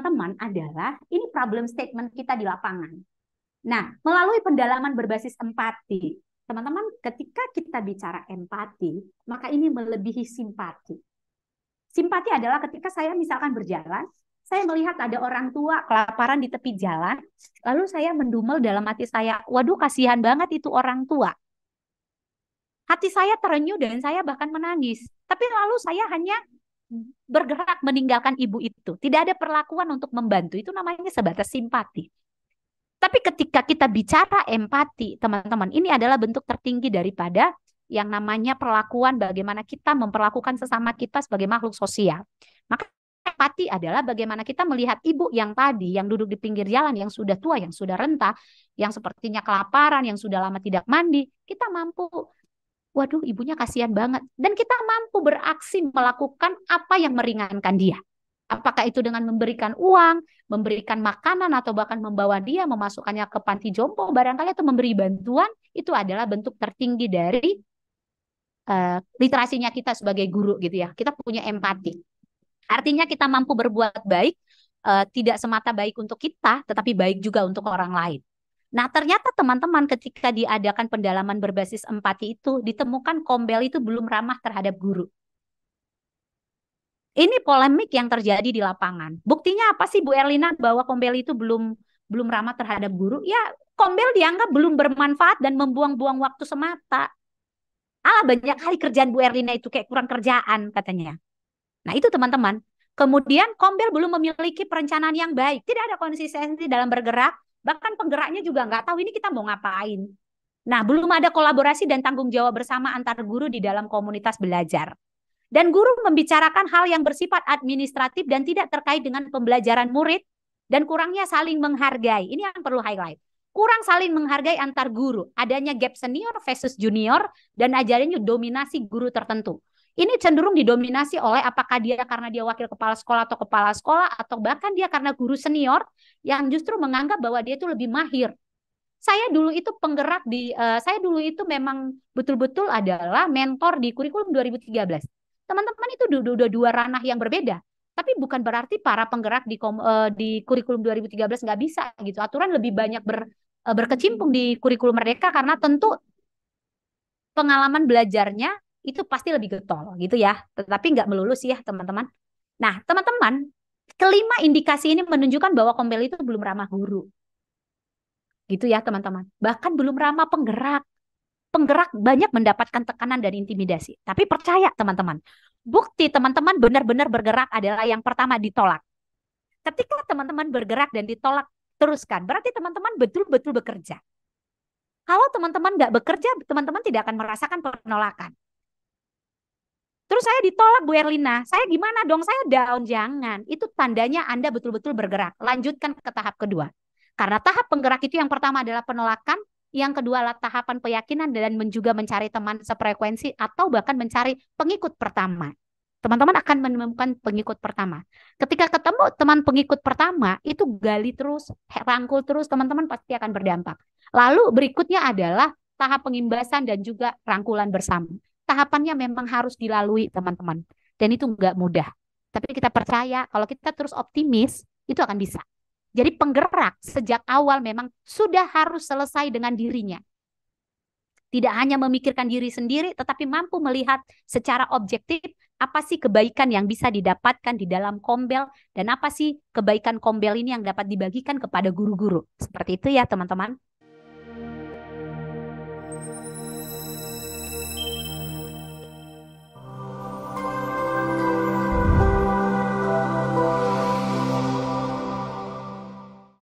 teman-teman adalah ini problem statement kita di lapangan. Nah, melalui pendalaman berbasis empati, teman-teman, ketika kita bicara empati, maka ini melebihi simpati. Simpati adalah ketika saya misalkan berjalan, saya melihat ada orang tua kelaparan di tepi jalan, lalu saya mendumel dalam hati saya, waduh kasihan banget itu orang tua. Hati saya terenyuh dan saya bahkan menangis. Tapi lalu saya hanya bergerak meninggalkan ibu itu. Tidak ada perlakuan untuk membantu. Itu namanya sebatas simpati. Tapi ketika kita bicara empati, teman-teman, ini adalah bentuk tertinggi daripada yang namanya perlakuan, bagaimana kita memperlakukan sesama kita sebagai makhluk sosial. Maka empati adalah bagaimana kita melihat ibu yang tadi, yang duduk di pinggir jalan, yang sudah tua, yang sudah renta, yang sepertinya kelaparan, yang sudah lama tidak mandi. Kita mampu, waduh ibunya kasihan banget. Dan kita mampu beraksi melakukan apa yang meringankan dia. Apakah itu dengan memberikan uang, memberikan makanan, atau bahkan membawa dia, memasukkannya ke panti jompo, barangkali, atau memberi bantuan, itu adalah bentuk tertinggi dari literasinya kita sebagai guru gitu ya. Kita punya empati. Artinya kita mampu berbuat baik, tidak semata baik untuk kita, tetapi baik juga untuk orang lain. Nah, ternyata teman-teman ketika diadakan pendalaman berbasis empati itu, ditemukan Kombel itu belum ramah terhadap guru. Ini polemik yang terjadi di lapangan. Buktinya apa sih Bu Erlina bahwa Kombel itu belum ramah terhadap guru? Ya, Kombel dianggap belum bermanfaat dan membuang-buang waktu semata. Banyak kali kerjaan Bu Erlina itu kayak kurang kerjaan katanya. Nah, itu teman-teman. Kemudian Kombel belum memiliki perencanaan yang baik. Tidak ada konsistensi dalam bergerak. Bahkan penggeraknya juga nggak tahu ini kita mau ngapain. Nah, belum ada kolaborasi dan tanggung jawab bersama antar guru di dalam komunitas belajar. Dan guru membicarakan hal yang bersifat administratif dan tidak terkait dengan pembelajaran murid dan kurangnya saling menghargai. Ini yang perlu highlight. Kurang saling menghargai antar guru. Adanya gap senior versus junior dan adanya dominasi guru tertentu. Ini cenderung didominasi oleh apakah dia karena dia wakil kepala sekolah atau bahkan dia karena guru senior yang justru menganggap bahwa dia itu lebih mahir. Saya dulu itu saya dulu itu memang betul-betul adalah mentor di kurikulum 2013. Teman-teman itu udah dua ranah yang berbeda. Tapi bukan berarti para penggerak di kurikulum 2013 nggak bisa gitu. Aturan lebih banyak berkecimpung di kurikulum mereka karena tentu pengalaman belajarnya itu pasti lebih getol gitu ya. Tetapi nggak melulu sih ya teman-teman. Nah teman-teman, kelima indikasi ini menunjukkan bahwa Kombel itu belum ramah guru. Gitu ya teman-teman. Bahkan belum ramah penggerak. Penggerak banyak mendapatkan tekanan dan intimidasi. Tapi percaya teman-teman, bukti teman-teman benar-benar bergerak adalah yang pertama ditolak. Ketika teman-teman bergerak dan ditolak, teruskan. Berarti teman-teman betul-betul bekerja. Kalau teman-teman nggak bekerja, teman-teman tidak akan merasakan penolakan. Terus saya ditolak Bu Erlina, saya gimana dong? Saya down, jangan. Itu tandanya Anda betul-betul bergerak. Lanjutkan ke tahap kedua. Karena tahap penggerak itu yang pertama adalah penolakan, yang kedua adalah tahapan keyakinan dan juga mencari teman sefrekuensi atau bahkan mencari pengikut pertama. Teman-teman akan menemukan pengikut pertama. Ketika ketemu teman pengikut pertama, itu gali terus, rangkul terus, teman-teman pasti akan berdampak. Lalu berikutnya adalah tahap pengimbasan dan juga rangkulan bersama. Tahapannya memang harus dilalui, teman-teman. Dan itu nggak mudah. Tapi kita percaya kalau kita terus optimis, itu akan bisa. Jadi penggerak sejak awal memang sudah harus selesai dengan dirinya. Tidak hanya memikirkan diri sendiri, tetapi mampu melihat secara objektif apa sih kebaikan yang bisa didapatkan di dalam Kombel dan apa sih kebaikan Kombel ini yang dapat dibagikan kepada guru-guru. Seperti itu ya teman-teman.